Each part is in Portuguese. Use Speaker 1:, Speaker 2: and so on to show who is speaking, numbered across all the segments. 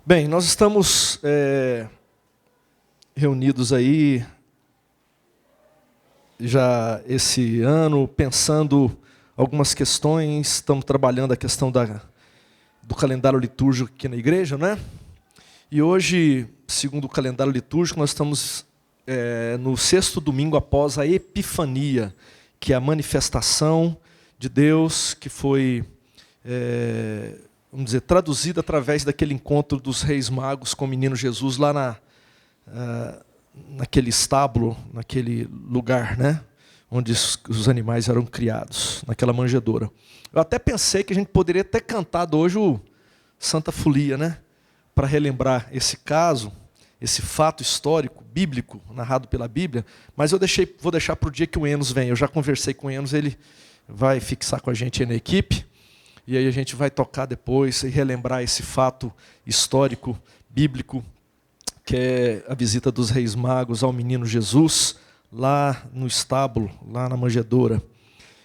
Speaker 1: Bem, nós estamos reunidos aí já esse ano, pensando algumas questões, estamos trabalhando a questão do calendário litúrgico aqui na igreja, né? E hoje, segundo o calendário litúrgico, nós estamos no sexto domingo após a Epifania, que é a manifestação de Deus que foi, vamos dizer, traduzida através daquele encontro dos reis magos com o menino Jesus lá naquele estábulo, naquele lugar, né, onde os animais eram criados, naquela manjedoura. Eu até pensei que a gente poderia ter cantado hoje o Santa Folia, né, para relembrar esse caso, esse fato histórico, bíblico, narrado pela Bíblia, mas vou deixar para o dia que o Enos vem. Eu já conversei com o Enos, ele vai fixar com a gente aí na equipe, e aí a gente vai tocar depois e relembrar esse fato histórico, bíblico, que é a visita dos reis magos ao menino Jesus, lá no estábulo, lá na manjedoura.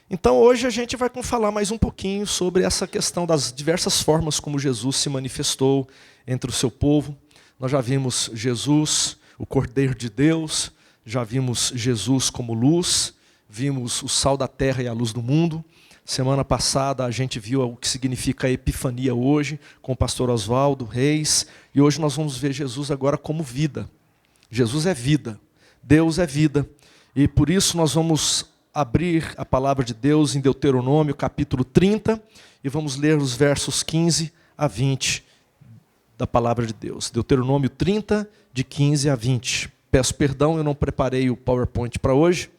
Speaker 1: Então hoje a gente vai falar mais um pouquinho sobre essa questão das diversas formas como Jesus se manifestou entre o seu povo. Nós já vimos Jesus, o Cordeiro de Deus, já vimos Jesus como luz, vimos o sal da terra e a luz do mundo. Semana passada a gente viu o que significa a Epifania hoje, com o pastor Oswaldo Reis, e hoje nós vamos ver Jesus agora como vida. Jesus é vida, Deus é vida, e por isso nós vamos abrir a palavra de Deus em Deuteronômio capítulo 30, e vamos ler os versos 15 a 20 da palavra de Deus. Deuteronômio 30, de 15 a 20. Peço perdão, eu não preparei o PowerPoint para hoje.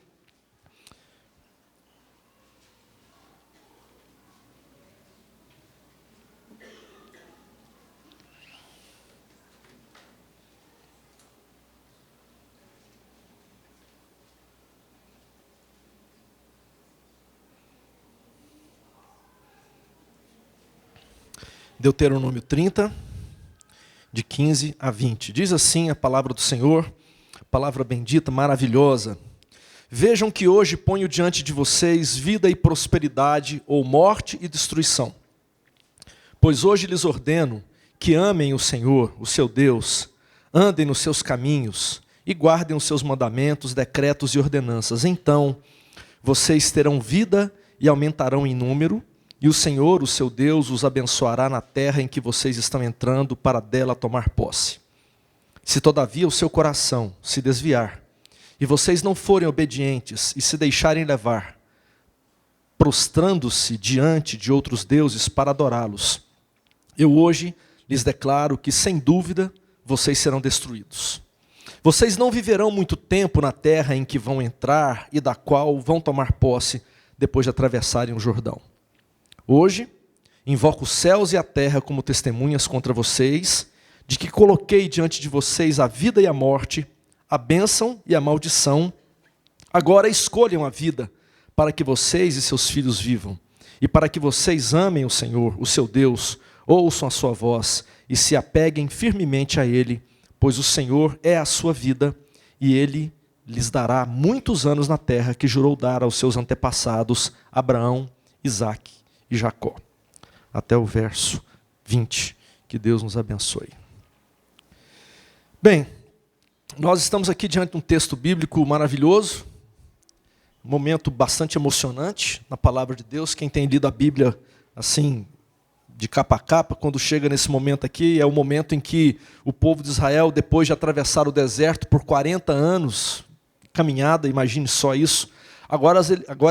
Speaker 1: Deuteronômio 30, de 15 a 20. Diz assim a palavra do Senhor, palavra bendita, maravilhosa. Vejam que hoje ponho diante de vocês vida e prosperidade, ou morte e destruição. Pois hoje lhes ordeno que amem o Senhor, o seu Deus, andem nos seus caminhos e guardem os seus mandamentos, decretos e ordenanças. Então vocês terão vida e aumentarão em número, e o Senhor, o seu Deus, os abençoará na terra em que vocês estão entrando para dela tomar posse. Se todavia o seu coração se desviar, e vocês não forem obedientes e se deixarem levar, prostrando-se diante de outros deuses para adorá-los, eu hoje lhes declaro que, sem dúvida, vocês serão destruídos. Vocês não viverão muito tempo na terra em que vão entrar e da qual vão tomar posse depois de atravessarem o Jordão. Hoje, invoco os céus e a terra como testemunhas contra vocês, de que coloquei diante de vocês a vida e a morte, a bênção e a maldição. Agora escolham a vida, para que vocês e seus filhos vivam, e para que vocês amem o Senhor, o seu Deus, ouçam a sua voz e se apeguem firmemente a Ele, pois o Senhor é a sua vida, e Ele lhes dará muitos anos na terra que jurou dar aos seus antepassados, Abraão, Isaque e Jacó. Até o verso 20. Que Deus nos abençoe. Bem, nós estamos aqui diante de um texto bíblico maravilhoso, um momento bastante emocionante na palavra de Deus. Quem tem lido a Bíblia assim, de capa a capa, quando chega nesse momento aqui, é o momento em que o povo de Israel, depois de atravessar o deserto por 40 anos, caminhada, imagine só isso, agora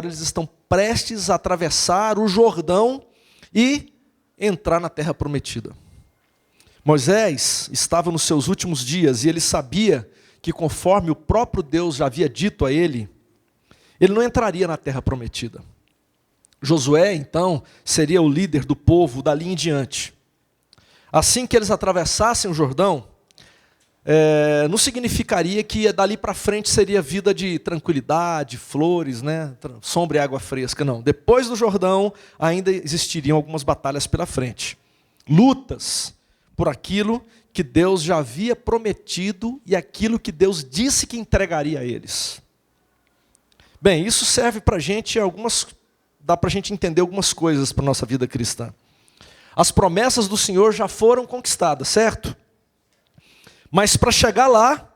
Speaker 1: eles estão prestes a atravessar o Jordão e entrar na terra prometida. Moisés estava nos seus últimos dias e ele sabia que, conforme o próprio Deus já havia dito a ele, ele não entraria na terra prometida. Josué, então, seria o líder do povo dali em diante. Assim que eles atravessassem o Jordão, não significaria que dali para frente seria vida de tranquilidade, flores, né, sombra e água fresca, não. Depois do Jordão, ainda existiriam algumas batalhas pela frente. Lutas por aquilo que Deus já havia prometido e aquilo que Deus disse que entregaria a eles. Bem, isso serve para a gente dá para a gente entender algumas coisas para a nossa vida cristã. As promessas do Senhor já foram conquistadas, certo? Mas para chegar lá,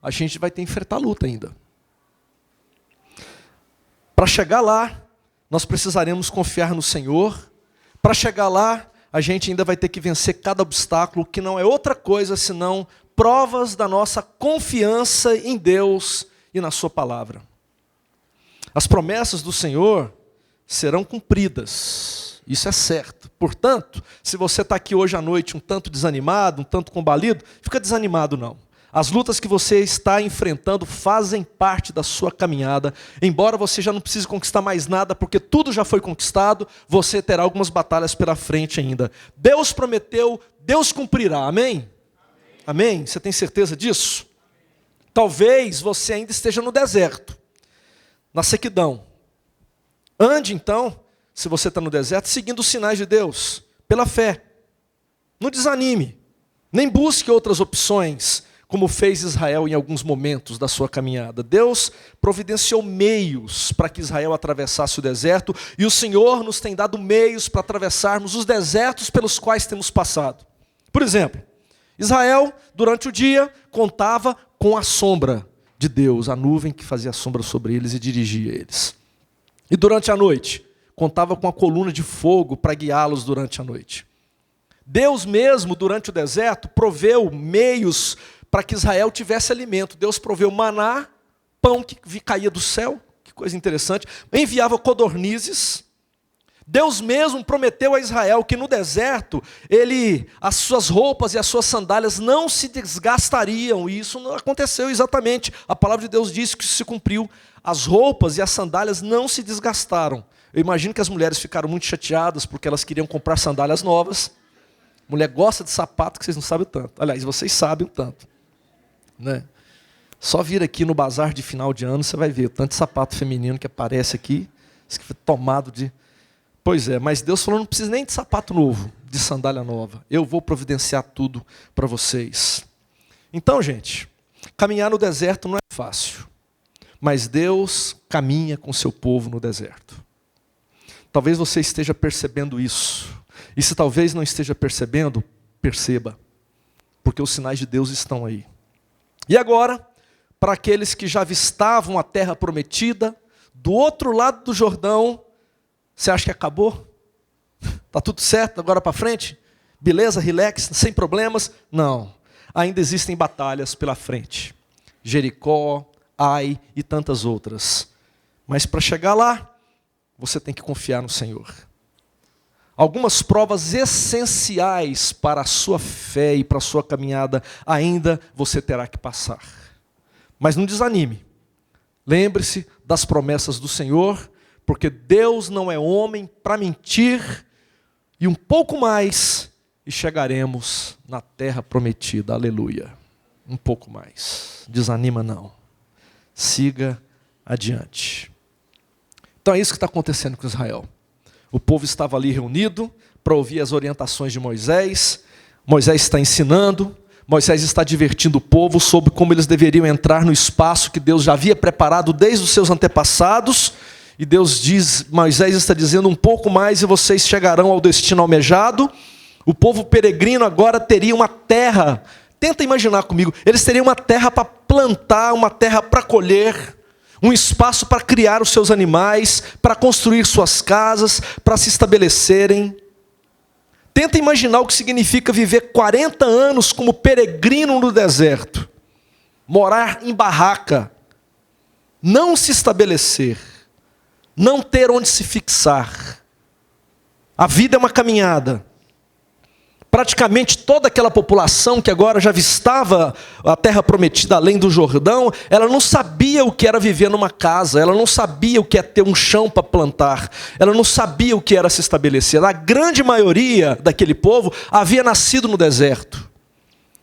Speaker 1: a gente vai ter que enfrentar a luta ainda. Para chegar lá, nós precisaremos confiar no Senhor. Para chegar lá, a gente ainda vai ter que vencer cada obstáculo, que não é outra coisa senão provas da nossa confiança em Deus e na sua palavra. As promessas do Senhor serão cumpridas, isso é certo. Portanto, se você está aqui hoje à noite um tanto desanimado, um tanto combalido, fica desanimado não. As lutas que você está enfrentando fazem parte da sua caminhada. Embora você já não precise conquistar mais nada, porque tudo já foi conquistado, você terá algumas batalhas pela frente ainda. Deus prometeu, Deus cumprirá, amém? Amém? Você tem certeza disso? Talvez você ainda esteja no deserto, na sequidão. Ande então, se você está no deserto, seguindo os sinais de Deus, pela fé. Não desanime, nem busque outras opções, como fez Israel em alguns momentos da sua caminhada. Deus providenciou meios para que Israel atravessasse o deserto, e o Senhor nos tem dado meios para atravessarmos os desertos pelos quais temos passado. Por exemplo, Israel, durante o dia, contava com a sombra de Deus, a nuvem que fazia sombra sobre eles e dirigia eles. E durante a noite, contava com a coluna de fogo para guiá-los durante a noite. Deus mesmo, durante o deserto, proveu meios para que Israel tivesse alimento. Deus proveu maná, pão que caía do céu, que coisa interessante, enviava codornizes. Deus mesmo prometeu a Israel que no deserto, as suas roupas e as suas sandálias não se desgastariam, e isso não aconteceu exatamente. A palavra de Deus diz que isso se cumpriu. As roupas e as sandálias não se desgastaram. Eu imagino que as mulheres ficaram muito chateadas porque elas queriam comprar sandálias novas. Mulher gosta de sapato que vocês não sabem o tanto. Aliás, vocês sabem o tanto. Né? Só vir aqui no bazar de final de ano, você vai ver o tanto de sapato feminino que aparece aqui, que foi tomado de... Pois é, mas Deus falou, não precisa nem de sapato novo, de sandália nova. Eu vou providenciar tudo para vocês. Então, gente, caminhar no deserto não é fácil, mas Deus caminha com o seu povo no deserto. Talvez você esteja percebendo isso. E se talvez não esteja percebendo, perceba, porque os sinais de Deus estão aí. E agora, para aqueles que já avistavam a terra prometida, do outro lado do Jordão, você acha que acabou? Está tudo certo agora para frente? Beleza, relax, sem problemas? Não, ainda existem batalhas pela frente. Jericó, Ai e tantas outras. Mas para chegar lá, você tem que confiar no Senhor. Algumas provas essenciais para a sua fé e para a sua caminhada ainda você terá que passar. Mas não desanime. Lembre-se das promessas do Senhor, porque Deus não é homem para mentir, e um pouco mais e chegaremos na terra prometida. Aleluia. Um pouco mais. Desanima não. Siga adiante. Então é isso que está acontecendo com Israel. O povo estava ali reunido para ouvir as orientações de Moisés. Moisés está ensinando, Moisés está divertindo o povo sobre como eles deveriam entrar no espaço que Deus já havia preparado desde os seus antepassados. E Deus diz, Moisés está dizendo um pouco mais e vocês chegarão ao destino almejado. O povo peregrino agora teria uma terra, tenta imaginar comigo, eles teriam uma terra para plantar, uma terra para colher, um espaço para criar os seus animais, para construir suas casas, para se estabelecerem. Tenta imaginar o que significa viver 40 anos como peregrino no deserto. Morar em barraca. Não se estabelecer. Não ter onde se fixar. A vida é uma caminhada. Praticamente toda aquela população que agora já avistava a terra prometida além do Jordão, ela não sabia o que era viver numa casa, ela não sabia o que é ter um chão para plantar, ela não sabia o que era se estabelecer. A grande maioria daquele povo havia nascido no deserto.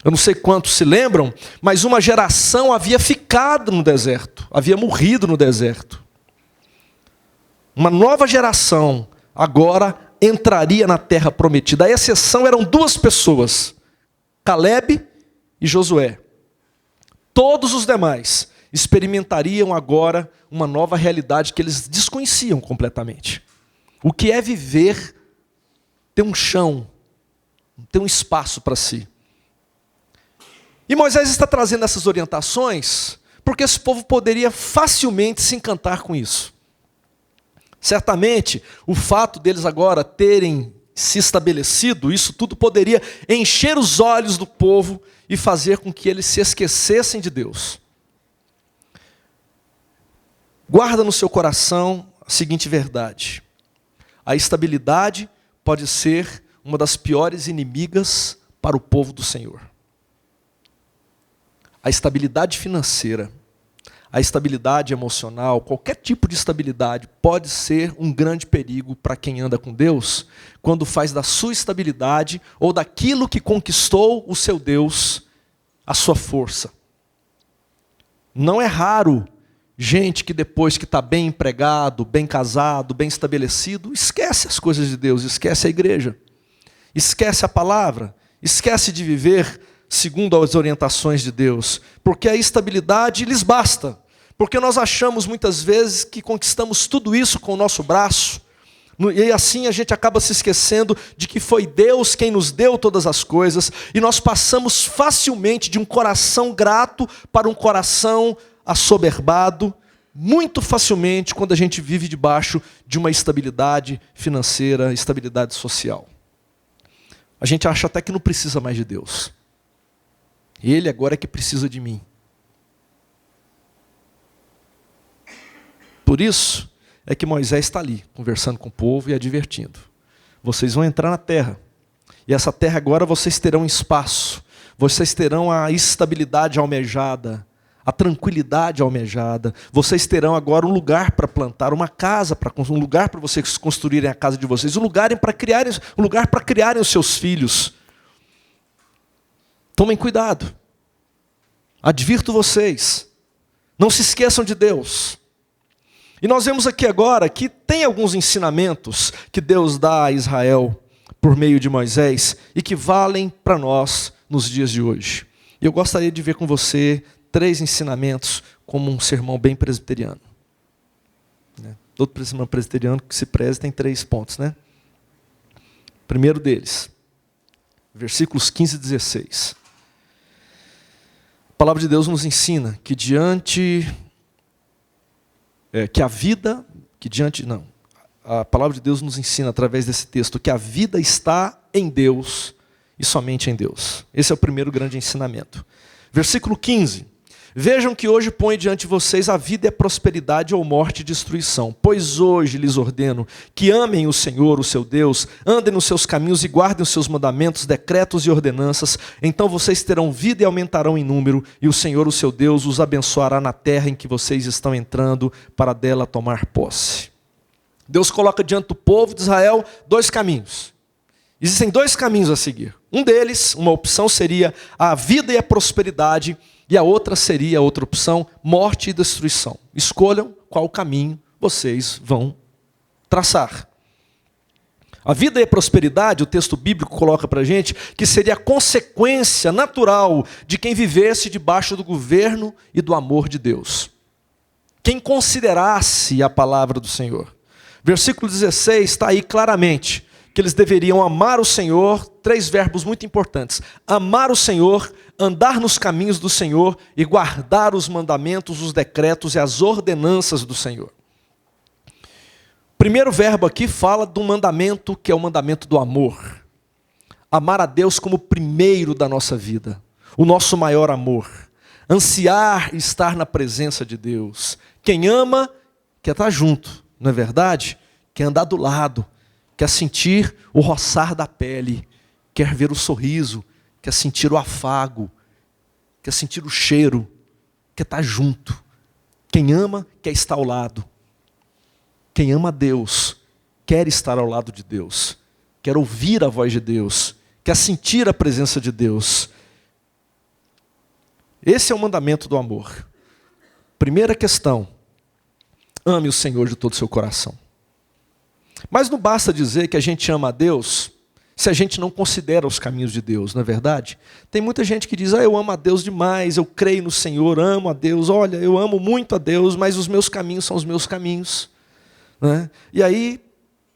Speaker 1: Eu não sei quantos se lembram, mas uma geração havia ficado no deserto, havia morrido no deserto. Uma nova geração agora entraria na terra prometida. A exceção eram 2 pessoas, Calebe e Josué. Todos os demais experimentariam agora uma nova realidade que eles desconheciam completamente. O que é viver ter um chão, ter um espaço para si. E Moisés está trazendo essas orientações porque esse povo poderia facilmente se encantar com isso. Certamente, o fato deles agora terem se estabelecido, isso tudo poderia encher os olhos do povo e fazer com que eles se esquecessem de Deus. Guarda no seu coração a seguinte verdade: a estabilidade pode ser uma das piores inimigas para o povo do Senhor. A estabilidade financeira, a estabilidade emocional, qualquer tipo de estabilidade pode ser um grande perigo para quem anda com Deus, quando faz da sua estabilidade ou daquilo que conquistou o seu Deus a sua força. Não é raro gente que depois que está bem empregado, bem casado, bem estabelecido, esquece as coisas de Deus, esquece a igreja, esquece a palavra, esquece de viver segundo as orientações de Deus, porque a estabilidade lhes basta, porque nós achamos muitas vezes que conquistamos tudo isso com o nosso braço, e assim a gente acaba se esquecendo de que foi Deus quem nos deu todas as coisas, e nós passamos facilmente de um coração grato para um coração assoberbado, muito facilmente quando a gente vive debaixo de uma estabilidade financeira, estabilidade social. A gente acha até que não precisa mais de Deus. Ele agora é que precisa de mim. Por isso é que Moisés está ali, conversando com o povo e advertindo. Vocês vão entrar na terra. E essa terra agora vocês terão espaço. Vocês terão a estabilidade almejada, a tranquilidade almejada. Vocês terão agora um lugar para plantar, uma casa, um lugar para vocês construírem a casa de vocês, um lugar para criarem os seus filhos. Tomem cuidado. Advirto vocês. Não se esqueçam de Deus. E nós vemos aqui agora que tem alguns ensinamentos que Deus dá a Israel por meio de Moisés e que valem para nós nos dias de hoje. E eu gostaria de ver com você 3 ensinamentos como um sermão bem presbiteriano. Todo sermão presbiteriano que se preze tem 3 pontos, né? Primeiro deles, versículos 15 e 16. A palavra de Deus nos ensina que a palavra de Deus nos ensina através desse texto que a vida está em Deus e somente em Deus. Esse é o primeiro grande ensinamento. Versículo 15. Vejam que hoje põe diante de vocês a vida e a prosperidade ou morte e destruição. Pois hoje lhes ordeno que amem o Senhor, o seu Deus, andem nos seus caminhos e guardem os seus mandamentos, decretos e ordenanças. Então vocês terão vida e aumentarão em número, e o Senhor, o seu Deus, os abençoará na terra em que vocês estão entrando para dela tomar posse. Deus coloca diante do povo de Israel 2 caminhos. Existem 2 caminhos a seguir. Um deles, uma opção seria a vida e a prosperidade, e a outra seria, a outra opção, morte e destruição. Escolham qual caminho vocês vão traçar. A vida e a prosperidade, o texto bíblico coloca para a gente, que seria a consequência natural de quem vivesse debaixo do governo e do amor de Deus. Quem considerasse a palavra do Senhor. Versículo 16 está aí claramente, que eles deveriam amar o Senhor, 3 verbos muito importantes. Amar o Senhor, andar nos caminhos do Senhor e guardar os mandamentos, os decretos e as ordenanças do Senhor. O primeiro verbo aqui fala do mandamento que é o mandamento do amor. Amar a Deus como primeiro da nossa vida, o nosso maior amor. Ansiar estar na presença de Deus. Quem ama quer estar junto, não é verdade? Quer andar do lado. Quer sentir o roçar da pele, quer ver o sorriso, quer sentir o afago, quer sentir o cheiro, quer estar junto. Quem ama, quer estar ao lado. Quem ama a Deus, quer estar ao lado de Deus, quer ouvir a voz de Deus, quer sentir a presença de Deus. Esse é o mandamento do amor. Primeira questão, ame o Senhor de todo o seu coração. Mas não basta dizer que a gente ama a Deus se a gente não considera os caminhos de Deus, não é verdade? Tem muita gente que diz, eu amo a Deus demais, eu creio no Senhor, amo a Deus, olha, eu amo muito a Deus, mas os meus caminhos são os meus caminhos. Né? E aí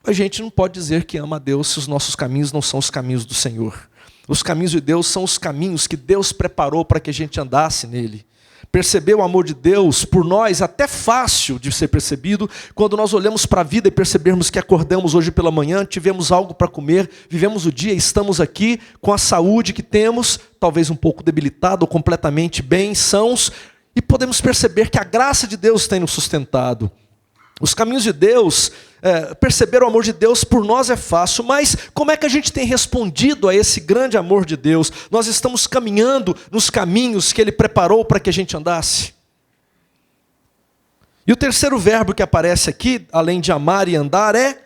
Speaker 1: A gente não pode dizer que ama a Deus se os nossos caminhos não são os caminhos do Senhor. Os caminhos de Deus são os caminhos que Deus preparou para que a gente andasse nele. Perceber o amor de Deus por nós é até fácil de ser percebido quando nós olhamos para a vida e percebermos que acordamos hoje pela manhã, tivemos algo para comer, vivemos o dia, estamos aqui com a saúde que temos, talvez um pouco debilitada ou completamente bem, sãos, e podemos perceber que a graça de Deus tem nos sustentado. Os caminhos de Deus, perceber o amor de Deus por nós é fácil, mas como é que a gente tem respondido a esse grande amor de Deus? Nós estamos caminhando nos caminhos que Ele preparou para que a gente andasse? E o terceiro verbo que aparece aqui, além de amar e andar, é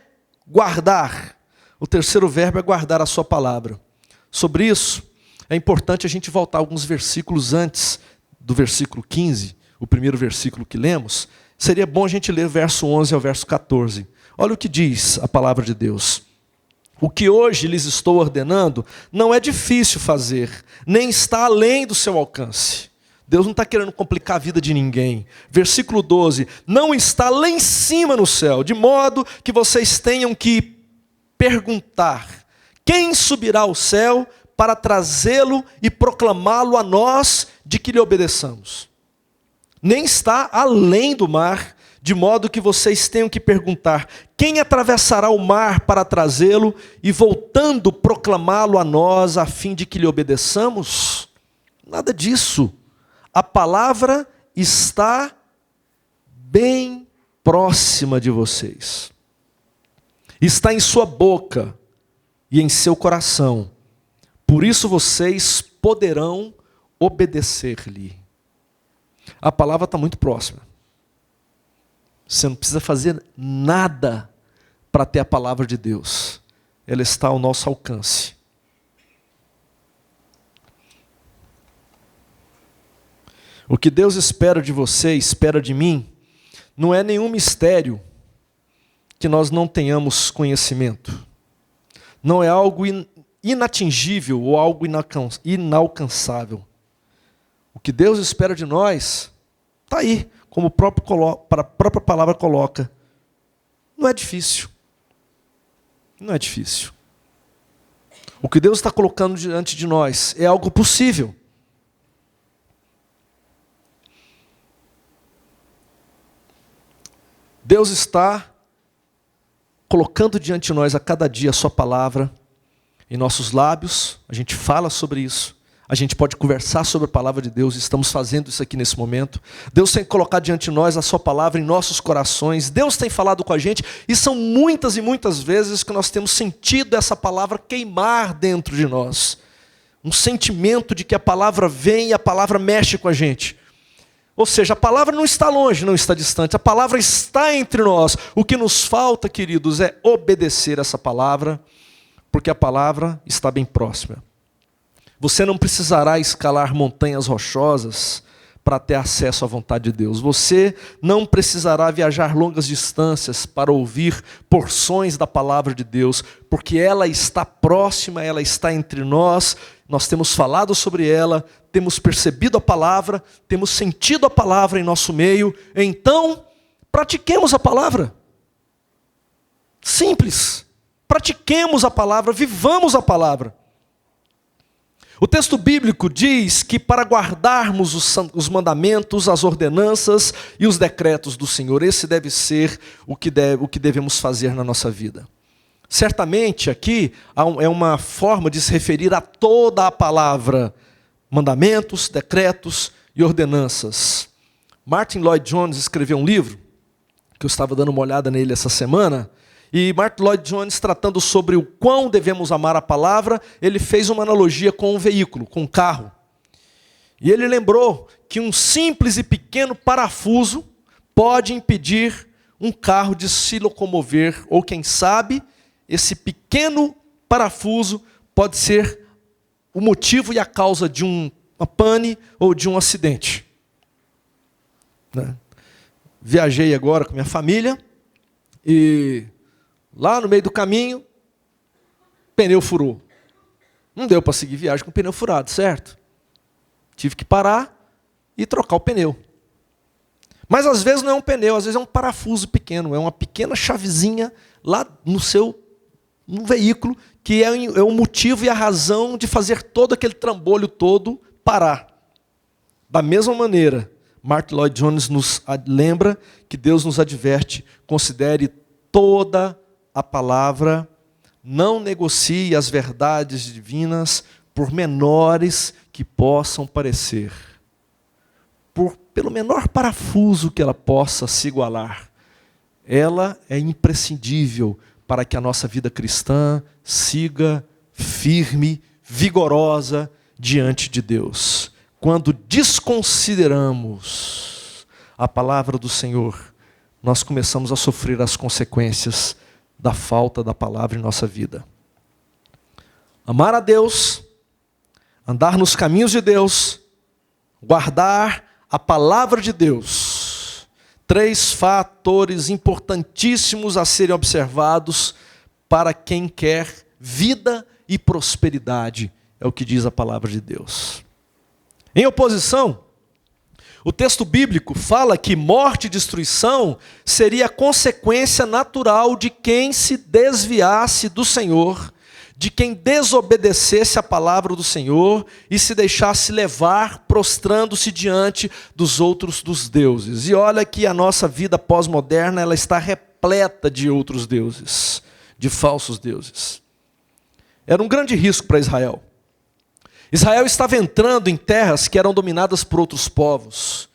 Speaker 1: guardar. O terceiro verbo é guardar a sua palavra. Sobre isso, é importante a gente voltar alguns versículos antes do versículo 15, o primeiro versículo que lemos. Seria bom a gente ler verso 11 ao verso 14. Olha o que diz a palavra de Deus. O que hoje lhes estou ordenando não é difícil fazer, nem está além do seu alcance. Deus não está querendo complicar a vida de ninguém. Versículo 12. Não está lá em cima no céu, de modo que vocês tenham que perguntar: quem subirá ao céu para trazê-lo e proclamá-lo a nós de que lhe obedeçamos? Nem está além do mar, de modo que vocês tenham que perguntar: quem atravessará o mar para trazê-lo e voltando proclamá-lo a nós a fim de que lhe obedeçamos? Nada disso. A palavra está bem próxima de vocês. Está em sua boca e em seu coração. Por isso vocês poderão obedecer-lhe. A palavra está muito próxima. Você não precisa fazer nada para ter a palavra de Deus. Ela está ao nosso alcance. O que Deus espera de você, espera de mim, não é nenhum mistério que nós não tenhamos conhecimento. Não é algo inatingível ou algo inalcançável. O que Deus espera de nós está aí, como a própria palavra coloca. Não é difícil. Não é difícil. O que Deus está colocando diante de nós é algo possível. Deus está colocando diante de nós a cada dia a sua palavra em nossos lábios. A gente fala sobre isso. A gente pode conversar sobre a palavra de Deus, estamos fazendo isso aqui nesse momento. Deus tem colocado diante de nós a sua palavra em nossos corações. Deus tem falado com a gente, e são muitas e muitas vezes que nós temos sentido essa palavra queimar dentro de nós. Um sentimento de que a palavra vem e a palavra mexe com a gente. Ou seja, a palavra não está longe, não está distante, a palavra está entre nós. O que nos falta, queridos, é obedecer essa palavra, porque a palavra está bem próxima. Você não precisará escalar montanhas rochosas para ter acesso à vontade de Deus. Você não precisará viajar longas distâncias para ouvir porções da palavra de Deus, porque ela está próxima, ela está entre nós, nós temos falado sobre ela, temos percebido a palavra, temos sentido a palavra em nosso meio, então pratiquemos a palavra. Simples. Pratiquemos a palavra, vivamos a palavra. O texto bíblico diz que para guardarmos os mandamentos, as ordenanças e os decretos do Senhor, esse deve ser o que devemos fazer na nossa vida. Certamente aqui é uma forma de se referir a toda a palavra, mandamentos, decretos e ordenanças. Martin Lloyd Jones escreveu um livro, que eu estava dando uma olhada nele essa semana, e Martin Lloyd Jones, tratando sobre o quão devemos amar a palavra, ele fez uma analogia com um veículo, com um carro. E ele lembrou que um simples e pequeno parafuso pode impedir um carro de se locomover, ou quem sabe, esse pequeno parafuso pode ser o motivo e a causa de uma pane ou de um acidente. Viajei agora com minha família e lá no meio do caminho, pneu furou. Não deu para seguir viagem com o pneu furado, certo? Tive que parar e trocar o pneu. Mas às vezes não é um pneu, às vezes é um parafuso pequeno, é uma pequena chavezinha lá no veículo, que é o motivo e a razão de fazer todo aquele trambolho todo parar. Da mesma maneira, Martyn Lloyd-Jones nos lembra que Deus nos adverte: considere toda a palavra, não negocie as verdades divinas, por menores que possam parecer, pelo menor parafuso que ela possa se igualar. Ela é imprescindível para que a nossa vida cristã siga firme, vigorosa diante de Deus. Quando desconsideramos a palavra do Senhor, nós começamos a sofrer as consequências da falta da palavra em nossa vida. Amar a Deus, andar nos caminhos de Deus, guardar a palavra de Deus. 3 fatores importantíssimos a serem observados para quem quer vida e prosperidade, é o que diz a palavra de Deus. Em oposição, o texto bíblico fala que morte e destruição seria a consequência natural de quem se desviasse do Senhor, de quem desobedecesse a palavra do Senhor e se deixasse levar, prostrando-se diante dos outros dos deuses. E olha que a nossa vida pós-moderna, ela está repleta de outros deuses, de falsos deuses. Era um grande risco para Israel. Israel estava entrando em terras que eram dominadas por outros povos.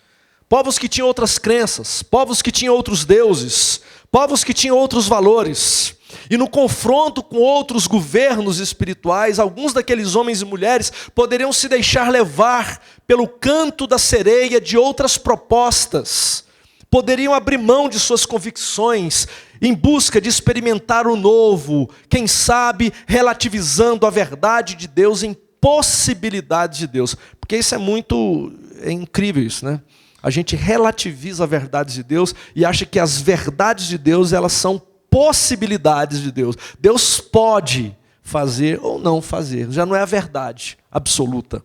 Speaker 1: Povos que tinham outras crenças, povos que tinham outros deuses, povos que tinham outros valores. E no confronto com outros governos espirituais, alguns daqueles homens e mulheres poderiam se deixar levar pelo canto da sereia de outras propostas. Poderiam abrir mão de suas convicções em busca de experimentar o novo, quem sabe relativizando a verdade de Deus em possibilidades de Deus. Porque isso é incrível isso, né? A gente relativiza a verdade de Deus e acha que as verdades de Deus, elas são possibilidades de Deus. Deus pode fazer ou não fazer, já não é a verdade absoluta.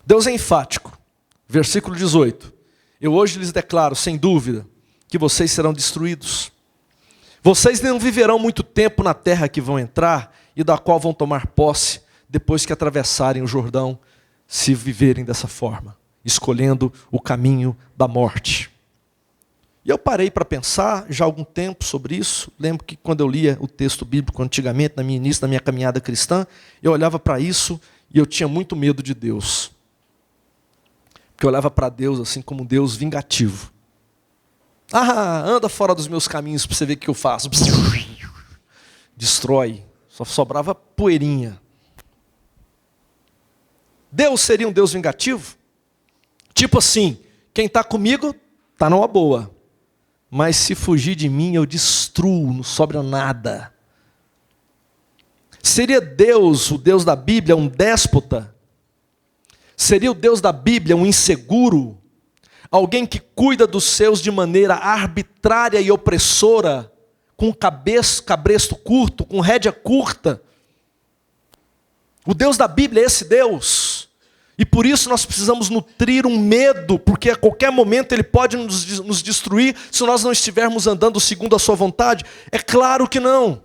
Speaker 1: Deus é enfático. Versículo 18. Eu hoje lhes declaro, sem dúvida, que vocês serão destruídos. Vocês não viverão muito tempo na terra que vão entrar e da qual vão tomar posse depois que atravessarem o Jordão, se viverem dessa forma, escolhendo o caminho da morte. E eu parei para pensar já há algum tempo sobre isso. Lembro que quando eu lia o texto bíblico antigamente, no início da minha caminhada cristã, eu olhava para isso e eu tinha muito medo de Deus. Porque eu olhava para Deus assim como um Deus vingativo. Anda fora dos meus caminhos para você ver o que eu faço. Destrói. Só sobrava poeirinha. Deus seria um Deus vingativo? Tipo assim, quem está comigo está numa boa. Mas se fugir de mim, eu destruo, não sobra nada. Seria Deus, o Deus da Bíblia, um déspota? Seria o Deus da Bíblia um inseguro? Alguém que cuida dos seus de maneira arbitrária e opressora, com cabresto curto, com rédea curta? O Deus da Bíblia é esse Deus. E por isso nós precisamos nutrir um medo, porque a qualquer momento Ele pode nos destruir se nós não estivermos andando segundo a sua vontade. É claro que não.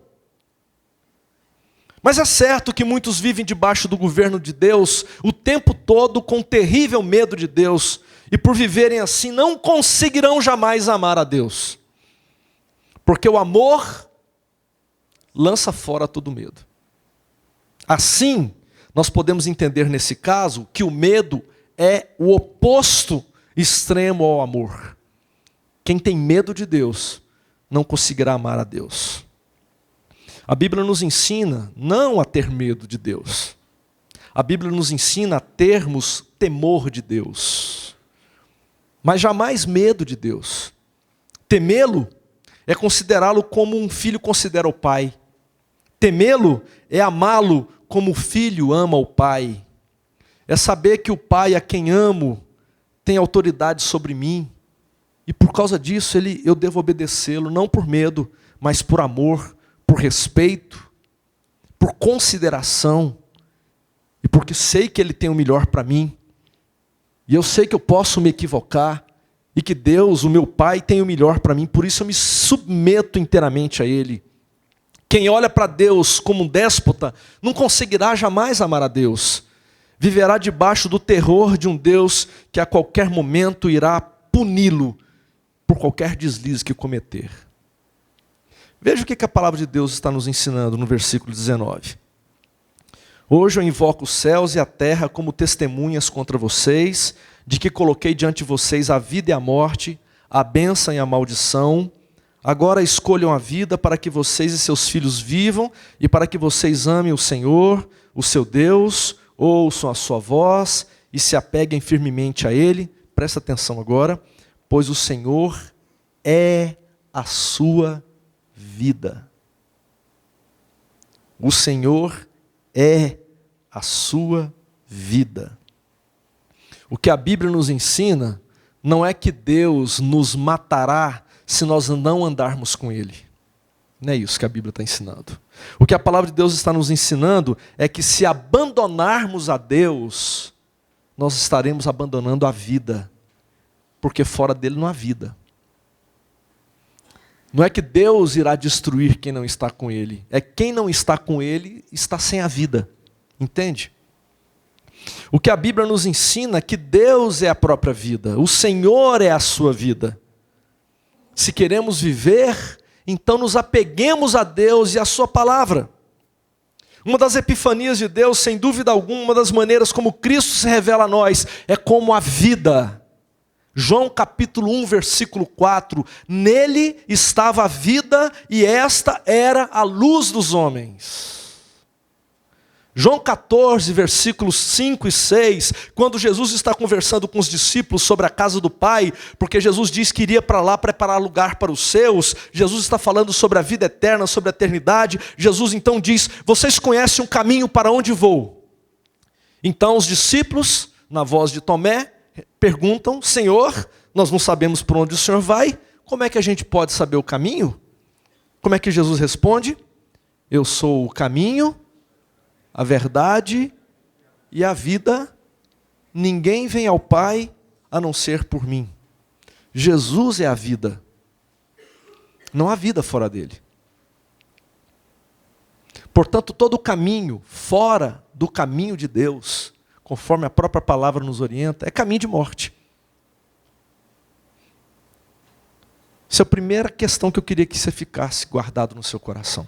Speaker 1: Mas é certo que muitos vivem debaixo do governo de Deus o tempo todo com terrível medo de Deus. E por viverem assim não conseguirão jamais amar a Deus. Porque o amor lança fora todo medo. Assim, nós podemos entender nesse caso que o medo é o oposto extremo ao amor. Quem tem medo de Deus não conseguirá amar a Deus. A Bíblia nos ensina não a ter medo de Deus. A Bíblia nos ensina a termos temor de Deus. Mas jamais medo de Deus. Temê-lo é considerá-lo como um filho considera o pai. Temê-lo é amá-lo como o filho ama o pai. É saber que o pai a quem amo tem autoridade sobre mim. E por causa disso eu devo obedecê-lo, não por medo, mas por amor, por respeito, por consideração. E porque sei que ele tem o melhor para mim. E eu sei que eu posso me equivocar. e que Deus, o meu Pai, tem o melhor para mim, por isso eu me submeto inteiramente a Ele. Quem olha para Deus como um déspota não conseguirá jamais amar a Deus. Viverá debaixo do terror de um Deus que a qualquer momento irá puni-lo por qualquer deslize que cometer. Veja o que a palavra de Deus está nos ensinando no versículo 19. Hoje eu invoco os céus e a terra como testemunhas contra vocês, de que coloquei diante de vocês a vida e a morte, a bênção e a maldição. Agora escolham a vida para que vocês e seus filhos vivam e para que vocês amem o Senhor, o seu Deus, ouçam a sua voz e se apeguem firmemente a Ele. Presta atenção agora, pois o Senhor é a sua vida. O Senhor é a sua vida. O que a Bíblia nos ensina não é que Deus nos matará se nós não andarmos com Ele. Não é isso que a Bíblia está ensinando. O que a palavra de Deus está nos ensinando é que se abandonarmos a Deus, nós estaremos abandonando a vida, porque fora dele não há vida. Não é que Deus irá destruir quem não está com Ele, é quem não está com Ele está sem a vida. Entende? O que a Bíblia nos ensina é que Deus é a própria vida, o Senhor é a sua vida. Se queremos viver, então nos apeguemos a Deus e a sua palavra. Uma das epifanias de Deus, sem dúvida alguma, uma das maneiras como Cristo se revela a nós, é como a vida. João capítulo 1, versículo 4, nele estava a vida e esta era a luz dos homens. João 14, versículos 5 e 6, quando Jesus está conversando com os discípulos sobre a casa do Pai, porque Jesus diz que iria para lá preparar lugar para os seus, Jesus está falando sobre a vida eterna, sobre a eternidade. Jesus então diz, vocês conhecem o caminho para onde vou? Então os discípulos, na voz de Tomé, perguntam, Senhor, nós não sabemos por onde o Senhor vai, como é que a gente pode saber o caminho? Como é que Jesus responde? Eu sou o caminho, a verdade e a vida, ninguém vem ao Pai a não ser por mim. Jesus é a vida. Não há vida fora dele. Portanto, todo caminho fora do caminho de Deus, conforme a própria palavra nos orienta, é caminho de morte. Essa é a primeira questão que eu queria que você ficasse guardado no seu coração.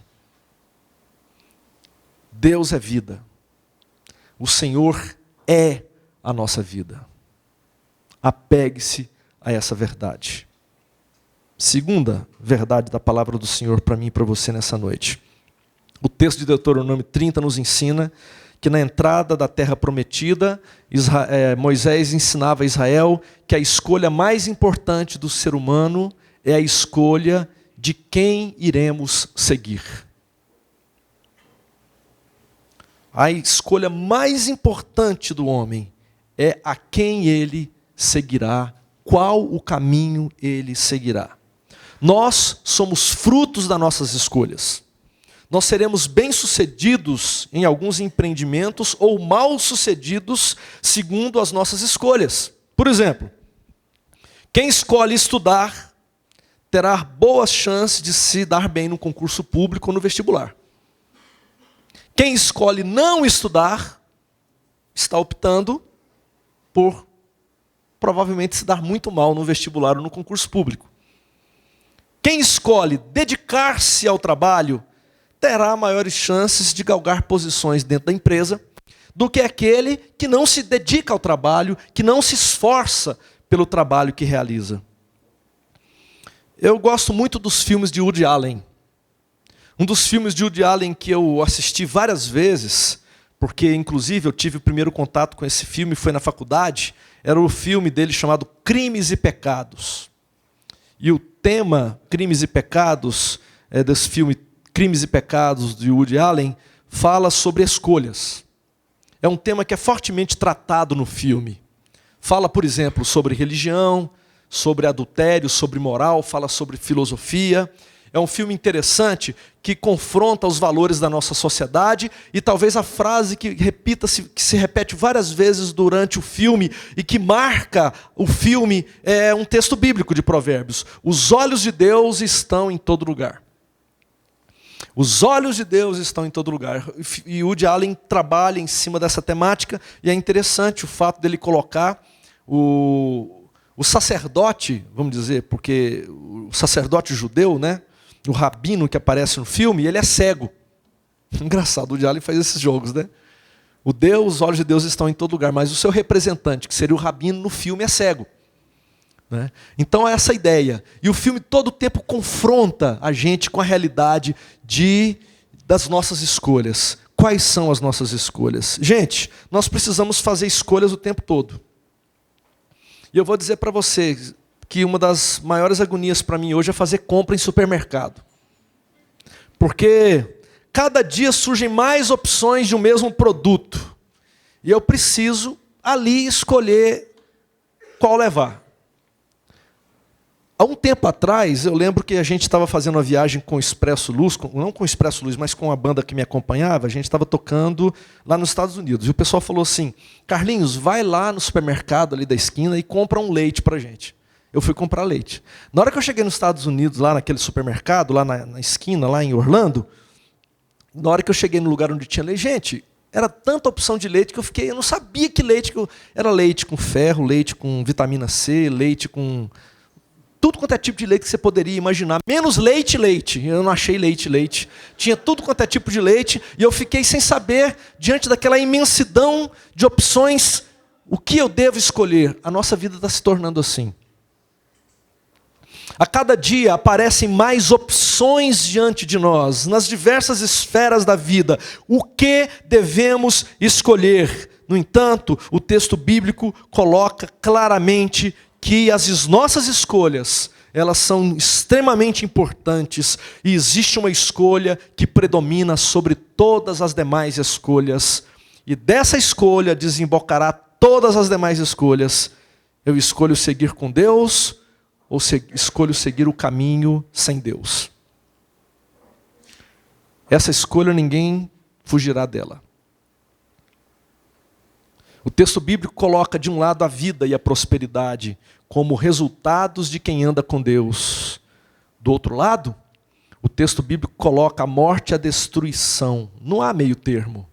Speaker 1: Deus é vida. O Senhor é a nossa vida. Apegue-se a essa verdade. Segunda verdade da palavra do Senhor para mim e para você nessa noite. O texto de Deuteronômio 30 nos ensina que na entrada da terra prometida, Moisés ensinava a Israel que a escolha mais importante do ser humano é a escolha de quem iremos seguir. A escolha mais importante do homem é a quem ele seguirá, qual o caminho ele seguirá. Nós somos frutos das nossas escolhas. Nós seremos bem-sucedidos em alguns empreendimentos ou mal-sucedidos segundo as nossas escolhas. Por exemplo, quem escolhe estudar terá boas chances de se dar bem no concurso público ou no vestibular. Quem escolhe não estudar está optando por provavelmente se dar muito mal no vestibular ou no concurso público. Quem escolhe dedicar-se ao trabalho terá maiores chances de galgar posições dentro da empresa do que aquele que não se dedica ao trabalho, que não se esforça pelo trabalho que realiza. Eu gosto muito dos filmes de Woody Allen. Um dos filmes de Woody Allen que eu assisti várias vezes, porque inclusive eu tive o primeiro contato com esse filme, foi na faculdade, era o filme dele chamado Crimes e Pecados. E o tema Crimes e Pecados, desse filme Crimes e Pecados de Woody Allen, fala sobre escolhas. É um tema que é fortemente tratado no filme. Fala, por exemplo, sobre religião, sobre adultério, sobre moral, fala sobre filosofia. É um filme interessante que confronta os valores da nossa sociedade e talvez a frase que se repete várias vezes durante o filme e que marca o filme é um texto bíblico de Provérbios. Os olhos de Deus estão em todo lugar. Os olhos de Deus estão em todo lugar. E Woody Allen trabalha em cima dessa temática e é interessante o fato dele colocar o sacerdote, vamos dizer, porque o sacerdote judeu, né, o rabino que aparece no filme, ele é cego. Engraçado, o Woody Allen faz esses jogos, né? Os olhos de Deus estão em todo lugar, mas o seu representante, que seria o rabino no filme, é cego. Né? Então é essa ideia. E o filme todo o tempo confronta a gente com a realidade das nossas escolhas. Quais são as nossas escolhas? Gente, nós precisamos fazer escolhas o tempo todo. E eu vou dizer para vocês que uma das maiores agonias para mim hoje é fazer compra em supermercado. Porque cada dia surgem mais opções de um mesmo produto. E eu preciso ali escolher qual levar. Há um tempo atrás, eu lembro que a gente estava fazendo uma viagem com o Expresso Luz, não com o Expresso Luz, mas com a banda que me acompanhava, a gente estava tocando lá nos Estados Unidos. E o pessoal falou assim, Carlinhos, vai lá no supermercado ali da esquina e compra um leite para a gente. Eu fui comprar leite. Na hora que eu cheguei nos Estados Unidos, lá naquele supermercado, lá na esquina, lá em Orlando, na hora que eu cheguei no lugar onde tinha leite, gente, era tanta opção de leite que eu não sabia que leite era leite com ferro, leite com vitamina C, leite com tudo quanto é tipo de leite que você poderia imaginar, menos leite. Eu não achei leite. Tinha tudo quanto é tipo de leite e eu fiquei sem saber, diante daquela imensidão de opções, o que eu devo escolher. A nossa vida está se tornando assim. A cada dia aparecem mais opções diante de nós, nas diversas esferas da vida. O que devemos escolher? No entanto, o texto bíblico coloca claramente que as nossas escolhas, elas são extremamente importantes e existe uma escolha que predomina sobre todas as demais escolhas. E dessa escolha desembocará todas as demais escolhas. Eu escolho seguir com Deus ou escolho seguir o caminho sem Deus. Essa escolha ninguém fugirá dela. O texto bíblico coloca de um lado a vida e a prosperidade como resultados de quem anda com Deus. Do outro lado, o texto bíblico coloca a morte e a destruição. Não há meio termo.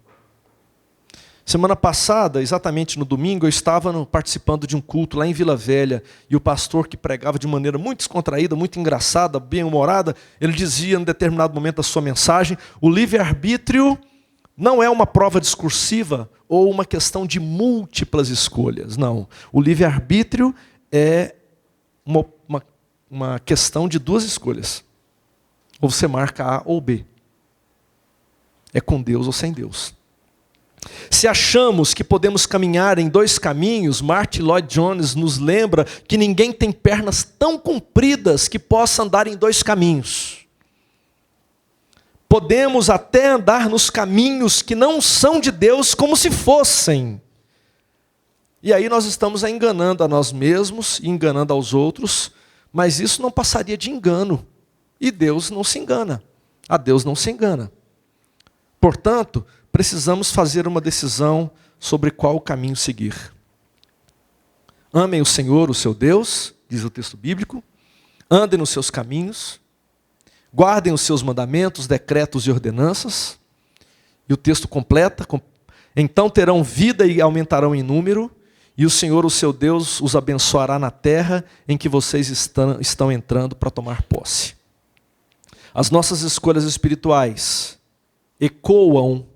Speaker 1: Semana passada, exatamente no domingo, eu estava participando de um culto lá em Vila Velha e o pastor que pregava de maneira muito descontraída, muito engraçada, bem-humorada, ele dizia em determinado momento da sua mensagem, o livre-arbítrio não é uma prova discursiva ou uma questão de múltiplas escolhas. Não. O livre-arbítrio é uma questão de duas escolhas. Ou você marca A ou B. É com Deus ou sem Deus. Se achamos que podemos caminhar em dois caminhos, Martin Lloyd Jones nos lembra que ninguém tem pernas tão compridas que possa andar em dois caminhos. Podemos até andar nos caminhos que não são de Deus como se fossem. E aí nós estamos enganando a nós mesmos e enganando aos outros, mas isso não passaria de engano. E Deus não se engana. A Deus não se engana. Portanto, precisamos fazer uma decisão sobre qual caminho seguir. Amem o Senhor, o seu Deus, diz o texto bíblico, andem nos seus caminhos, guardem os seus mandamentos, decretos e ordenanças. E o texto completa, então terão vida e aumentarão em número, e o Senhor, o seu Deus, os abençoará na terra em que vocês estão entrando para tomar posse. As nossas escolhas espirituais ecoam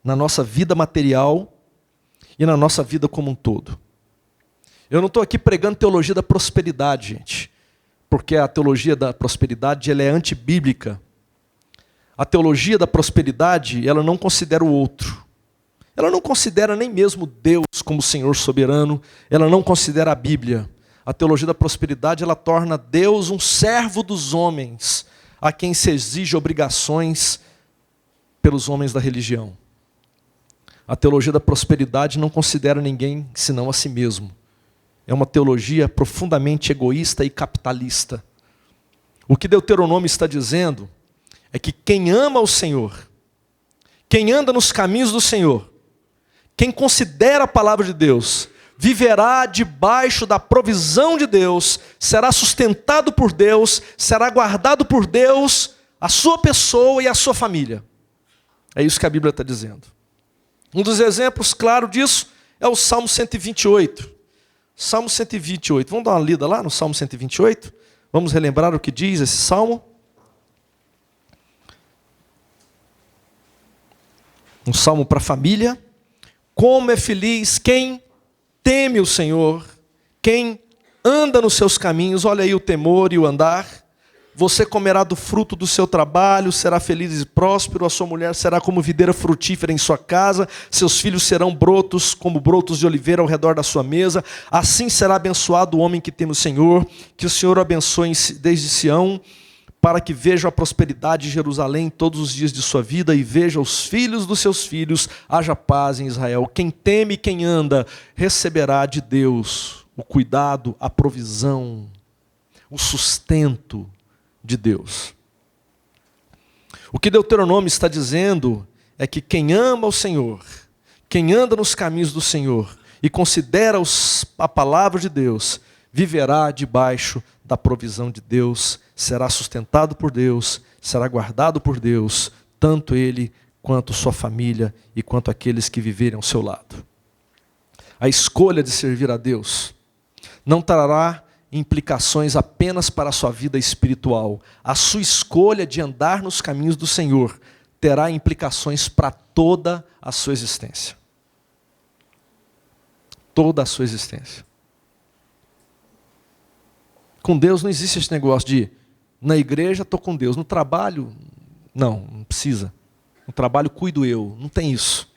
Speaker 1: na nossa vida material e na nossa vida como um todo. Eu não estou aqui pregando teologia da prosperidade, gente, porque a teologia da prosperidade ela é antibíblica. A teologia da prosperidade ela não considera o outro. Ela não considera nem mesmo Deus como Senhor soberano. Ela não considera a Bíblia. A teologia da prosperidade ela torna Deus um servo dos homens, a quem se exige obrigações pelos homens da religião. A teologia da prosperidade não considera ninguém senão a si mesmo. É uma teologia profundamente egoísta e capitalista. O que Deuteronômio está dizendo é que quem ama o Senhor, quem anda nos caminhos do Senhor, quem considera a palavra de Deus, viverá debaixo da provisão de Deus, será sustentado por Deus, será guardado por Deus, a sua pessoa e a sua família. É isso que a Bíblia está dizendo. Um dos exemplos claros disso é o Salmo 128. Salmo 128. Vamos dar uma lida lá no Salmo 128? Vamos relembrar o que diz esse Salmo? Um salmo para a família. Como é feliz quem teme o Senhor, quem anda nos seus caminhos. Olha aí o temor e o andar. Você comerá do fruto do seu trabalho, será feliz e próspero, a sua mulher será como videira frutífera em sua casa, seus filhos serão brotos como brotos de oliveira ao redor da sua mesa. Assim será abençoado o homem que teme o Senhor, que o Senhor o abençoe desde Sião, para que veja a prosperidade de Jerusalém todos os dias de sua vida e veja os filhos dos seus filhos, haja paz em Israel. Quem teme e quem anda receberá de Deus o cuidado, a provisão, o sustento de Deus. O que Deuteronômio está dizendo é que quem ama o Senhor, quem anda nos caminhos do Senhor e considera a palavra de Deus, viverá debaixo da provisão de Deus, será sustentado por Deus, será guardado por Deus, tanto ele quanto sua família e quanto aqueles que viverem ao seu lado. A escolha de servir a Deus não trará implicações apenas para a sua vida espiritual. A sua escolha de andar nos caminhos do Senhor terá implicações para toda a sua existência. Toda a sua existência. Com Deus não existe esse negócio de, na igreja estou com Deus, no trabalho, não precisa. No trabalho cuido eu, não tem isso.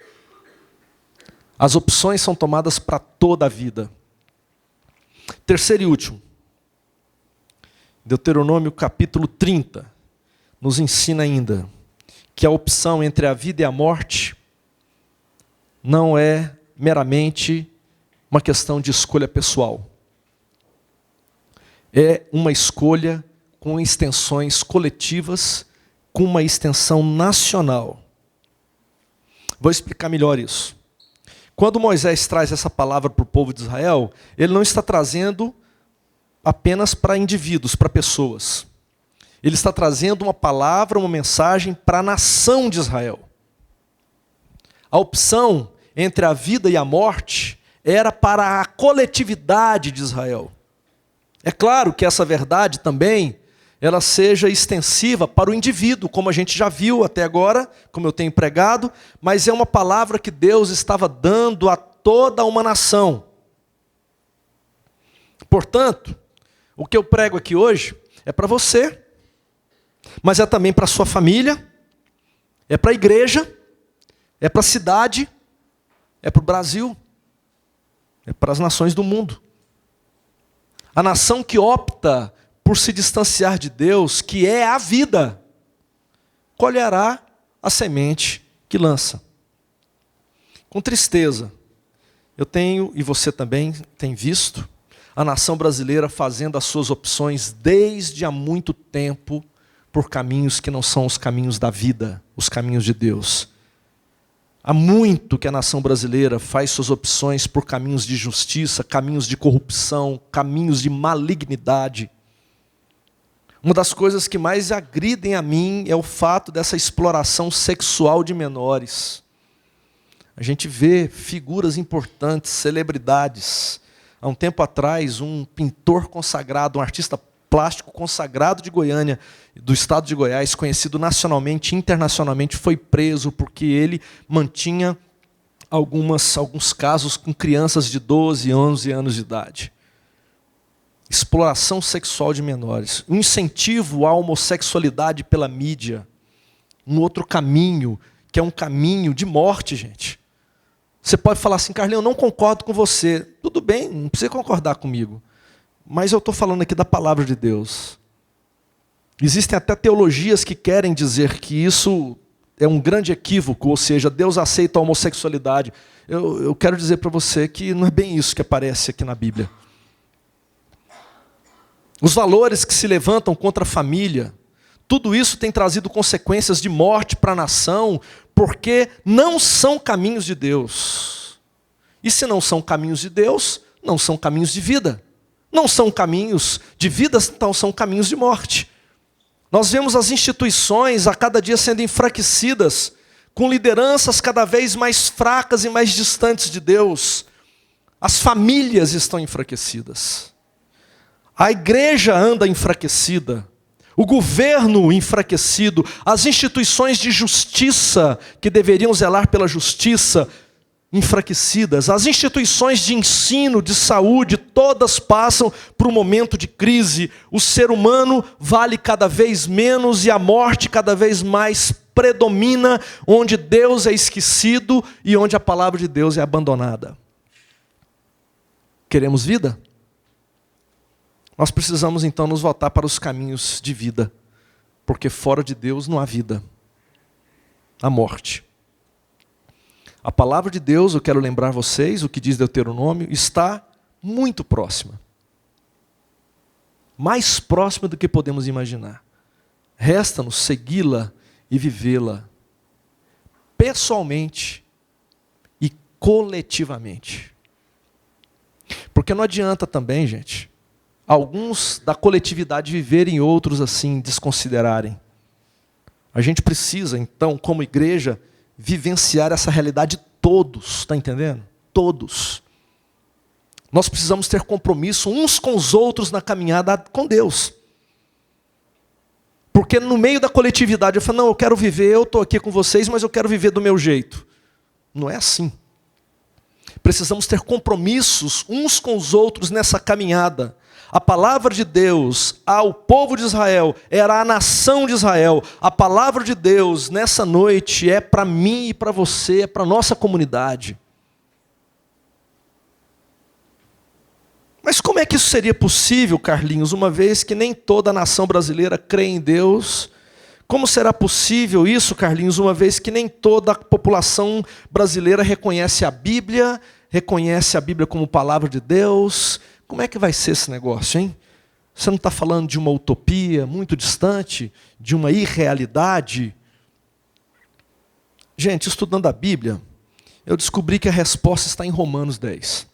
Speaker 1: As opções são tomadas para toda a vida. Terceiro e último. Deuteronômio capítulo 30 nos ensina ainda que a opção entre a vida e a morte não é meramente uma questão de escolha pessoal. É uma escolha com extensões coletivas, com uma extensão nacional. Vou explicar melhor isso. Quando Moisés traz essa palavra para o povo de Israel, ele não está trazendo apenas para indivíduos, para pessoas. Ele está trazendo uma palavra, uma mensagem para a nação de Israel. A opção entre a vida e a morte era para a coletividade de Israel. É claro que essa verdade também, ela seja extensiva para o indivíduo, como a gente já viu até agora, como eu tenho pregado, mas é uma palavra que Deus estava dando a toda uma nação. Portanto, o que eu prego aqui hoje é para você, mas é também para a sua família, é para a igreja, é para a cidade, é para o Brasil, é para as nações do mundo. A nação que opta por se distanciar de Deus, que é a vida, colherá a semente que lança. Com tristeza, eu tenho, e você também tem visto, a nação brasileira fazendo as suas opções desde há muito tempo por caminhos que não são os caminhos da vida, os caminhos de Deus. Há muito que a nação brasileira faz suas opções por caminhos de justiça, caminhos de corrupção, caminhos de malignidade. Uma das coisas que mais agridem a mim é o fato dessa exploração sexual de menores. A gente vê figuras importantes, celebridades. Há um tempo atrás, um pintor consagrado, um artista plástico consagrado de Goiânia, do estado de Goiás, conhecido nacionalmente e internacionalmente, foi preso porque ele mantinha alguns casos com crianças de 12, 11 anos de idade. Exploração sexual de menores. Um incentivo à homossexualidade pela mídia. Um outro caminho, que é um caminho de morte, gente. Você pode falar assim, Carlinhos, eu não concordo com você. Tudo bem, não precisa concordar comigo. Mas eu estou falando aqui da palavra de Deus. Existem até teologias que querem dizer que isso é um grande equívoco, ou seja, Deus aceita a homossexualidade. Eu quero dizer para você que não é bem isso que aparece aqui na Bíblia. os valores que se levantam contra a família, tudo isso tem trazido consequências de morte para a nação, porque não são caminhos de Deus. E se não são caminhos de Deus, não são caminhos de vida. Não são caminhos de vida, então são caminhos de morte. Nós vemos as instituições a cada dia sendo enfraquecidas, com lideranças cada vez mais fracas e mais distantes de Deus. As famílias estão enfraquecidas. A igreja anda enfraquecida. O governo enfraquecido. As instituições de justiça, que deveriam zelar pela justiça, enfraquecidas. As instituições de ensino, de saúde, todas passam por um momento de crise. O ser humano vale cada vez menos e a morte cada vez mais predomina, onde Deus é esquecido e onde a palavra de Deus é abandonada. Queremos vida? Nós precisamos então nos voltar para os caminhos de vida, porque fora de Deus não há vida, há morte. A palavra de Deus, eu quero lembrar vocês, o que diz Deuteronômio, está muito próxima. Mais próxima do que podemos imaginar. Resta-nos segui-la e vivê-la pessoalmente e coletivamente. Porque não adianta também, gente, alguns da coletividade viverem e outros assim desconsiderarem. A gente precisa, então, como igreja, vivenciar essa realidade todos, está entendendo? Todos. Nós precisamos ter compromisso uns com os outros na caminhada com Deus. Porque no meio da coletividade eu falo, não, eu quero viver, eu estou aqui com vocês, mas eu quero viver do meu jeito. Não é assim. Precisamos ter compromissos uns com os outros nessa caminhada. A palavra de Deus ao povo de Israel era a nação de Israel. A palavra de Deus nessa noite é para mim e para você, é para a nossa comunidade. Mas como é que isso seria possível, Carlinhos, uma vez que nem toda a nação brasileira crê em Deus? Como será possível isso, Carlinhos, uma vez que nem toda a população brasileira reconhece a Bíblia como palavra de Deus? Como é que vai ser esse negócio, hein? Você não está falando de uma utopia muito distante, de uma irrealidade? Gente, estudando a Bíblia, eu descobri que a resposta está em Romanos 10.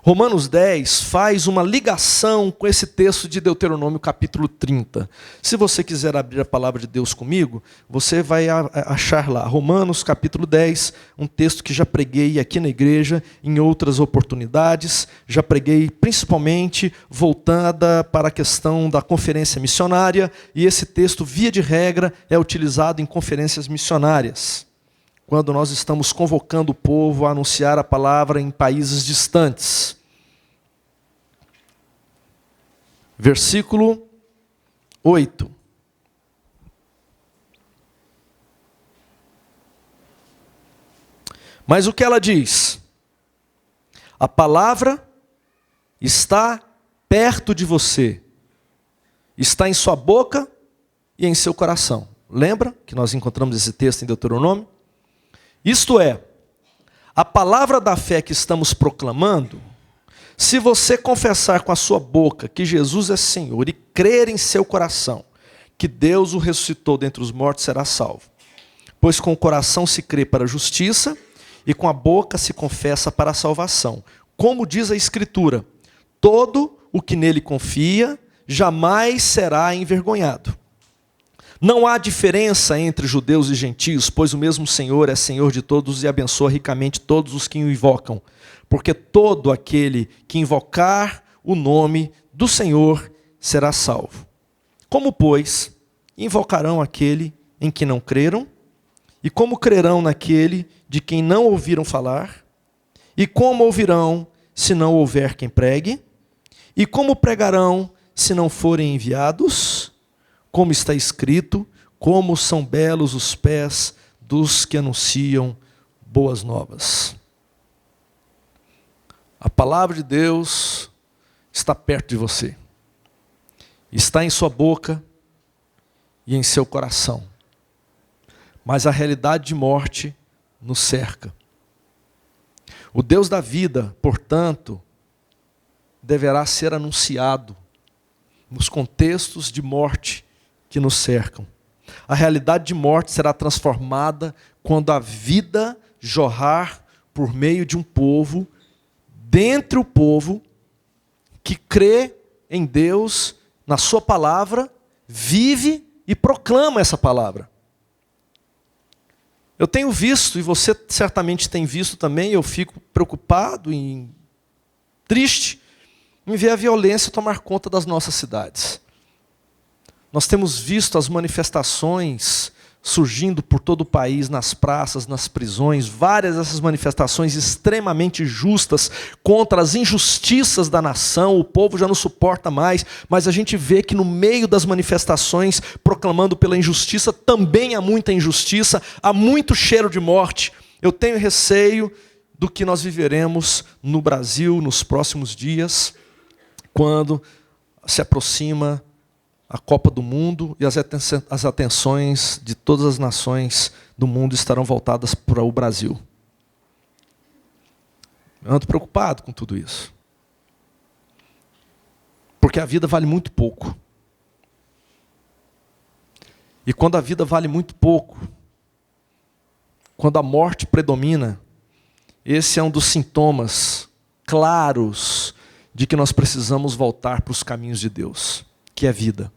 Speaker 1: Romanos 10 faz uma ligação com esse texto de Deuteronômio capítulo 30. Se você quiser abrir a palavra de Deus comigo, você vai achar lá, Romanos capítulo 10, um texto que já preguei aqui na igreja, em outras oportunidades, já preguei principalmente voltada para a questão da conferência missionária, e esse texto, via de regra, é utilizado em conferências missionárias, quando nós estamos convocando o povo a anunciar a palavra em países distantes. Versículo 8. Mas o que ela diz? A palavra está perto de você, está em sua boca e em seu coração. Lembra que nós encontramos esse texto em Deuteronômio? Isto é, a palavra da fé que estamos proclamando, se você confessar com a sua boca que Jesus é Senhor e crer em seu coração que Deus o ressuscitou dentre os mortos, será salvo. Pois com o coração se crê para a justiça e com a boca se confessa para a salvação. Como diz a Escritura, todo o que nele confia jamais será envergonhado. Não há diferença entre judeus e gentios, pois o mesmo Senhor é Senhor de todos e abençoa ricamente todos os que o invocam. Porque todo aquele que invocar o nome do Senhor será salvo. Como, pois, invocarão aquele em que não creram? E como crerão naquele de quem não ouviram falar? E como ouvirão se não houver quem pregue? E como pregarão se não forem enviados? Como está escrito, como são belos os pés dos que anunciam boas novas. A palavra de Deus está perto de você. Está em sua boca e em seu coração. Mas a realidade de morte nos cerca. O Deus da vida, portanto, deverá ser anunciado nos contextos de morte que nos cercam. A realidade de morte será transformada quando a vida jorrar por meio de um povo, dentre o povo, que crê em Deus, na sua palavra, vive e proclama essa palavra. Eu tenho visto, e você certamente tem visto também, eu fico preocupado e triste em ver a violência tomar conta das nossas cidades. Nós temos visto as manifestações surgindo por todo o país, nas praças, nas prisões, várias dessas manifestações extremamente justas contra as injustiças da nação. O povo já não suporta mais, mas a gente vê que no meio das manifestações, proclamando pela injustiça, também há muita injustiça, há muito cheiro de morte. Eu tenho receio do que nós viveremos no Brasil nos próximos dias, quando se aproxima a Copa do Mundo e as atenções de todas as nações do mundo estarão voltadas para o Brasil. Eu ando preocupado com tudo isso. Porque a vida vale muito pouco. E quando a vida vale muito pouco, quando a morte predomina, esse é um dos sintomas claros de que nós precisamos voltar para os caminhos de Deus, que é vida.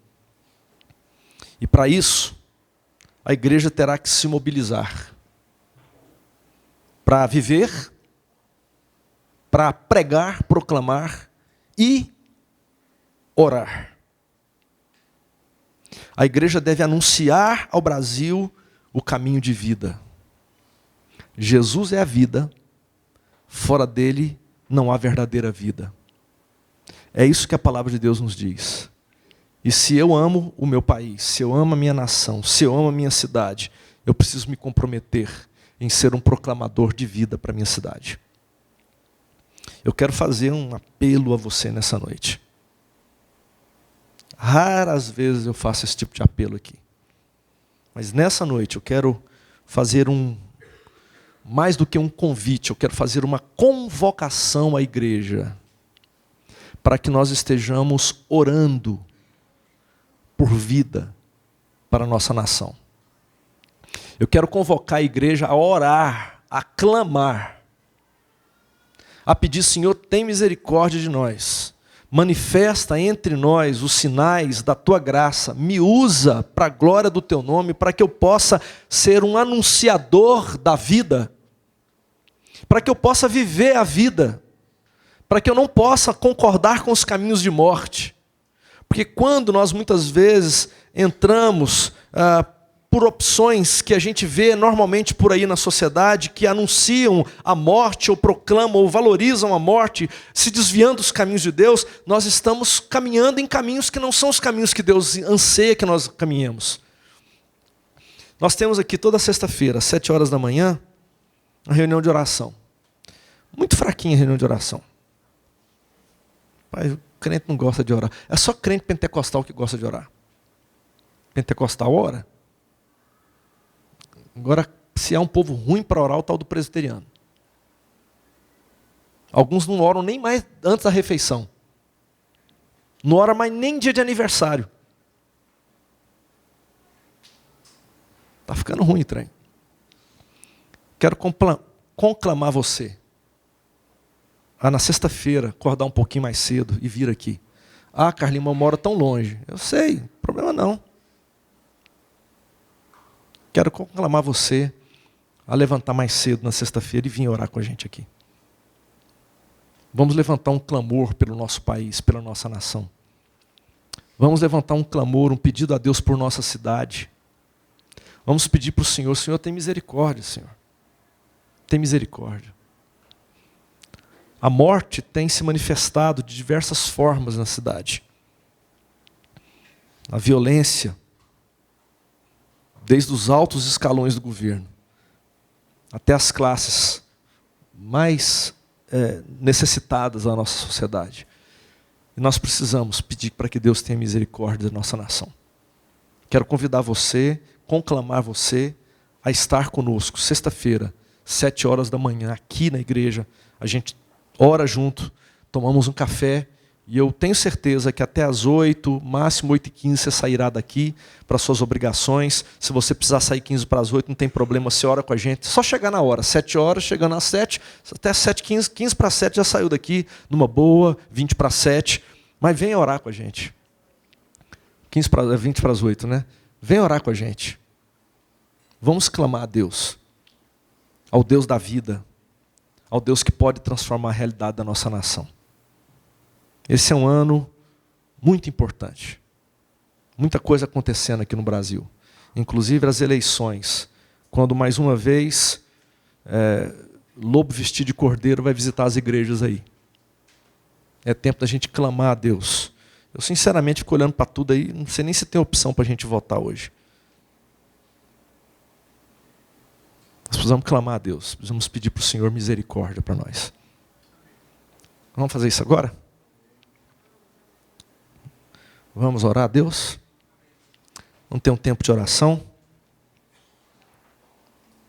Speaker 1: E para isso, a igreja terá que se mobilizar para viver, para pregar, proclamar e orar. A igreja deve anunciar ao Brasil o caminho de vida. Jesus é a vida, fora dele não há verdadeira vida. É isso que a palavra de Deus nos diz. E se eu amo o meu país, se eu amo a minha nação, se eu amo a minha cidade, eu preciso me comprometer em ser um proclamador de vida para a minha cidade. Eu quero fazer um apelo a você nessa noite. Raras vezes eu faço esse tipo de apelo aqui. Mas nessa noite eu quero fazer mais do que um convite, eu quero fazer uma convocação à igreja, para que nós estejamos orando por vida para a nossa nação. Eu quero convocar a igreja a orar, a clamar, a pedir: Senhor, tem misericórdia de nós, manifesta entre nós os sinais da tua graça, me usa para a glória do teu nome, para que eu possa ser um anunciador da vida, para que eu possa viver a vida, para que eu não possa concordar com os caminhos de morte. Porque quando nós muitas vezes entramos por opções que a gente vê normalmente por aí na sociedade, que anunciam a morte, ou proclamam, ou valorizam a morte, se desviando dos caminhos de Deus, nós estamos caminhando em caminhos que não são os caminhos que Deus anseia que nós caminhemos. Nós temos aqui toda sexta-feira, às 7 horas da manhã, uma reunião de oração. Muito fraquinha a reunião de oração. Pai, o crente não gosta de orar. É só crente pentecostal que gosta de orar. Pentecostal ora. Agora, se há um povo ruim para orar, o tal do presbiteriano. Alguns não oram nem mais antes da refeição. Não oram mais nem dia de aniversário. Está ficando ruim o trem. Quero conclamar você na sexta-feira, acordar um pouquinho mais cedo e vir aqui. Ah, Carlinhos, eu moro tão longe. Eu sei, problema não. Quero conclamar você a levantar mais cedo na sexta-feira e vir orar com a gente aqui. Vamos levantar um clamor pelo nosso país, pela nossa nação. Vamos levantar um clamor, um pedido a Deus por nossa cidade. Vamos pedir para o Senhor: Senhor, tem misericórdia, Senhor. Tem misericórdia. A morte tem se manifestado de diversas formas na cidade. A violência, desde os altos escalões do governo, até as classes mais necessitadas da nossa sociedade. E nós precisamos pedir para que Deus tenha misericórdia da nossa nação. Quero convidar você, conclamar você a estar conosco, sexta-feira, 7 horas da manhã, aqui na igreja. A gente ora junto, tomamos um café E eu tenho certeza que até às 8, máximo 8h15, você sairá daqui para suas obrigações. Se você precisar sair 15 para as 8, não tem problema, você ora com a gente. Só chegar na hora, 7 horas, chegando às 7, até 7h15, 15 para 7 já saiu daqui, numa boa, 20 para 7. Mas venha orar com a gente. 20 para as 8, né? Venha orar com a gente. Vamos clamar a Deus. Ao Deus da vida. Ao Deus que pode transformar a realidade da nossa nação. Esse é um ano muito importante. Muita coisa acontecendo aqui no Brasil. Inclusive as eleições. Quando mais uma vez, lobo vestido de cordeiro vai visitar as igrejas aí. É tempo da gente clamar a Deus. Eu sinceramente fico olhando para tudo aí, não sei nem se tem opção para a gente votar hoje. Nós precisamos clamar a Deus. Precisamos pedir para o Senhor misericórdia para nós. Vamos fazer isso agora? Vamos orar a Deus? Vamos ter um tempo de oração?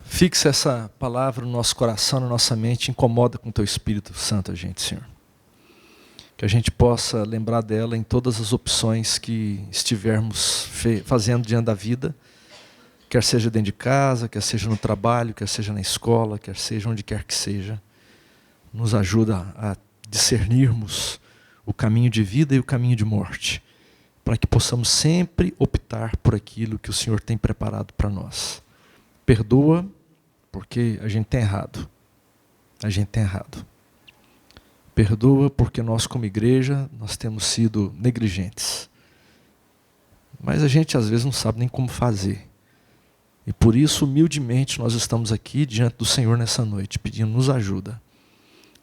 Speaker 1: Fixe essa palavra no nosso coração, na nossa mente, incomoda com o Teu Espírito Santo a gente, Senhor. Que a gente possa lembrar dela em todas as opções que estivermos fazendo diante da vida, quer seja dentro de casa, quer seja no trabalho, quer seja na escola, quer seja onde quer que seja. Nos ajuda a discernirmos o caminho de vida e o caminho de morte, para que possamos sempre optar por aquilo que o Senhor tem preparado para nós. Perdoa, porque a gente tem errado. A gente tem errado. Perdoa, porque nós como igreja, nós temos sido negligentes. Mas a gente às vezes não sabe nem como fazer. E por isso, humildemente, nós estamos aqui diante do Senhor nessa noite, pedindo nos ajuda.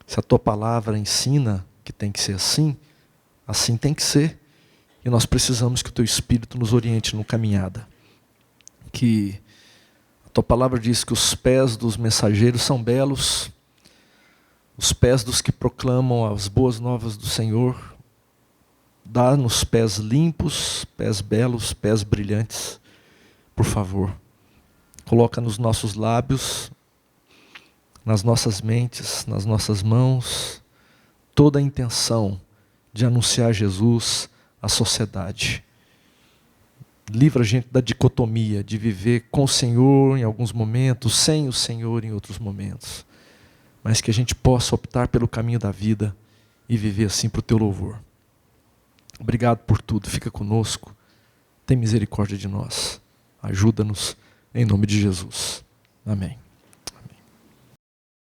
Speaker 1: Se a Tua palavra ensina que tem que ser assim, assim tem que ser. E nós precisamos que o Teu Espírito nos oriente no caminhada. Que a Tua palavra diz que os pés dos mensageiros são belos, os pés dos que proclamam as boas novas do Senhor. Dá-nos pés limpos, pés belos, pés brilhantes, por favor. Coloca nos nossos lábios, nas nossas mentes, nas nossas mãos, toda a intenção de anunciar Jesus à sociedade. Livra a gente da dicotomia de viver com o Senhor em alguns momentos, sem o Senhor em outros momentos. Mas que a gente possa optar pelo caminho da vida e viver assim para o Teu louvor. Obrigado por tudo, fica conosco, tem misericórdia de nós, ajuda-nos em nome de Jesus. Amém.